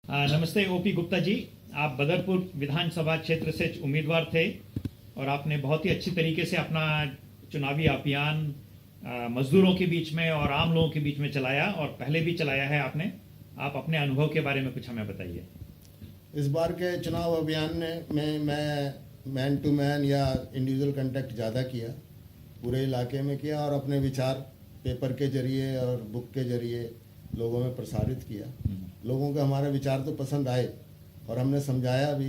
नमस्ते ओपी गुप्ता जी। आप बदरपुर विधानसभा क्षेत्र से उम्मीदवार थे और आपने बहुत ही अच्छी तरीके से अपना चुनावी अभियान मजदूरों के बीच में और आम लोगों के बीच में चलाया और पहले भी चलाया है आपने। आप अपने अनुभव के बारे में कुछ हमें बताइए। इस बार के चुनाव अभियान में मैं मैन टू मैन या इंडिविजुअल कांटेक्ट ज़्यादा किया, पूरे इलाके में किया और अपने विचार पेपर के जरिए और बुक के जरिए लोगों में प्रसारित किया। लोगों को हमारे विचार तो पसंद आए और हमने समझाया भी।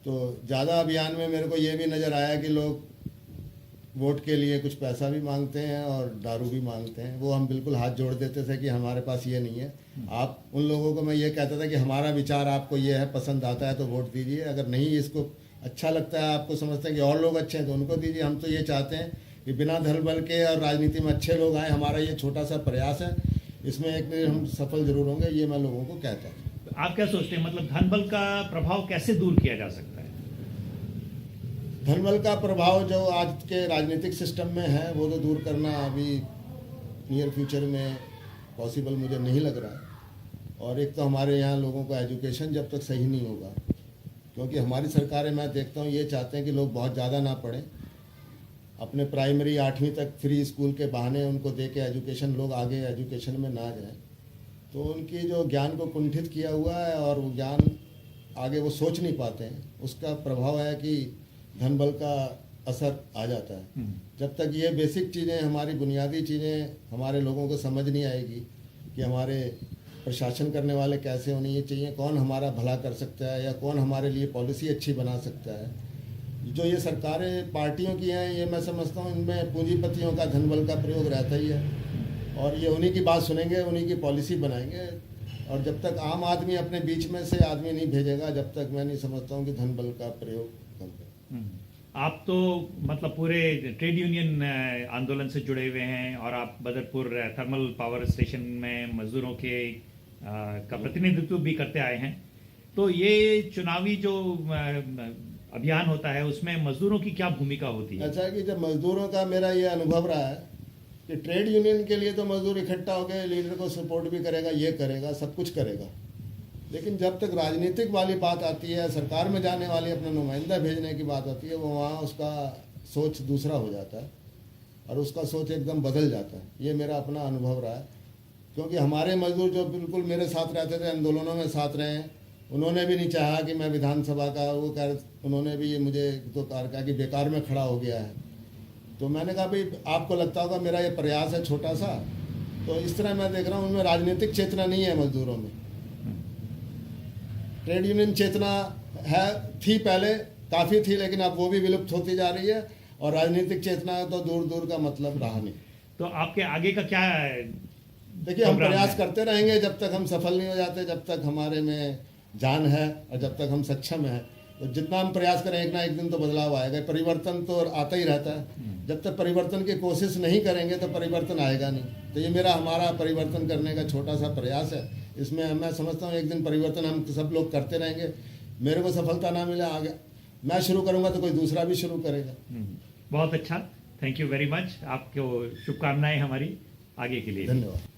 तो ज़्यादा अभियान में मेरे को ये भी नज़र आया कि लोग वोट के लिए कुछ पैसा भी मांगते हैं और दारू भी मांगते हैं। वो हम बिल्कुल हाथ जोड़ देते थे कि हमारे पास ये नहीं है। आप उन लोगों को मैं ये कहता था कि हमारा विचार आपको ये है, पसंद आता है तो वोट दीजिए, अगर नहीं इसको अच्छा लगता है, आपको समझते हैं कि और लोग अच्छे हैं तो उनको दीजिए। हम तो ये चाहते हैं कि बिना धन बल के और राजनीति में अच्छे लोग आए। हमारा ये छोटा सा प्रयास है, इसमें एक दिन हम सफल जरूर होंगे, ये मैं लोगों को कहता हूँ। आप क्या सोचते हैं, मतलब धन बल का प्रभाव कैसे दूर किया जा सकता है? धन बल का प्रभाव जो आज के राजनीतिक सिस्टम में है वो तो दूर करना अभी नियर फ्यूचर में पॉसिबल मुझे नहीं लग रहा है। और एक तो हमारे यहाँ लोगों का एजुकेशन जब तक सही नहीं होगा, क्योंकि हमारी सरकारें मैं देखता हूँ ये चाहते हैं कि लोग बहुत ज़्यादा ना पढ़ें, अपने प्राइमरी 8वीं तक फ्री स्कूल के बहाने उनको दे के एजुकेशन, लोग आगे एजुकेशन में ना जाएं। तो उनकी जो ज्ञान को कुंठित किया हुआ है और वो ज्ञान आगे वो सोच नहीं पाते हैं, उसका प्रभाव है कि धन बल का असर आ जाता है। जब तक ये बेसिक चीज़ें, हमारी बुनियादी चीज़ें हमारे लोगों को समझ नहीं आएगी कि हमारे प्रशासन करने वाले कैसे होने चाहिए, कौन हमारा भला कर सकता है या कौन हमारे लिए पॉलिसी अच्छी बना सकता है। जो ये सरकारें पार्टियों की हैं, ये मैं समझता हूँ इनमें पूंजीपतियों का धन बल का प्रयोग रहता ही है और ये उन्हीं की बात सुनेंगे, उन्हीं की पॉलिसी बनाएंगे। और जब तक आम आदमी अपने बीच में से आदमी नहीं भेजेगा, जब तक मैं नहीं समझता हूँ कि धन बल का प्रयोग कम करें। आप तो मतलब पूरे ट्रेड यूनियन आंदोलन से जुड़े हुए हैं और आप बदरपुर थर्मल पावर स्टेशन में मजदूरों के का प्रतिनिधित्व भी करते आए हैं। तो ये चुनावी जो अभियान होता है उसमें मजदूरों की क्या भूमिका होती है? अच्छा है कि जब मजदूरों का मेरा ये अनुभव रहा है कि ट्रेड यूनियन के लिए तो मजदूर इकट्ठा होकर लीडर को सपोर्ट भी करेगा, ये करेगा, सब कुछ करेगा। लेकिन जब तक राजनीतिक वाली बात आती है, सरकार में जाने वाली अपना नुमाइंदा भेजने की बात आती है, वो वहाँ उसका सोच दूसरा हो जाता है और उसका सोच एकदम बदल जाता है। ये मेरा अपना अनुभव रहा है, क्योंकि हमारे मजदूर जो बिल्कुल मेरे साथ रहते थे, आंदोलनों में साथ रहे हैं, उन्होंने भी नहीं चाहा कि मैं विधानसभा का वो कर, उन्होंने भी ये मुझे तो कहा कि बेकार में खड़ा हो गया है। तो मैंने कहा भाई आपको लगता होगा मेरा ये प्रयास है छोटा सा, तो इस तरह मैं देख रहा हूँ उनमें राजनीतिक चेतना नहीं है मजदूरों में। ट्रेड यूनियन चेतना है, थी पहले, काफ़ी थी, लेकिन अब वो भी विलुप्त होती जा रही है और राजनीतिक चेतना तो दूर दूर का मतलब रहा नहीं। तो आपके आगे का क्या है? देखिए हम प्रयास करते रहेंगे जब तक हम सफल नहीं हो जाते, जब तक हमारे में जान है और जब तक हम सक्षम हैं। तो जितना हम प्रयास करें एक ना एक दिन तो बदलाव आएगा, परिवर्तन तो आता ही रहता है। जब तक परिवर्तन की कोशिश नहीं करेंगे तो परिवर्तन आएगा नहीं। तो ये हमारा परिवर्तन करने का छोटा सा प्रयास है। इसमें मैं समझता हूँ एक दिन परिवर्तन हम सब लोग करते रहेंगे। मेरे को सफलता ना मिले, आगे मैं शुरू करूँगा तो कोई दूसरा भी शुरू करेगा। बहुत अच्छा, थैंक यू वेरी मच। आपको शुभकामनाएं हमारी आगे के लिए। धन्यवाद।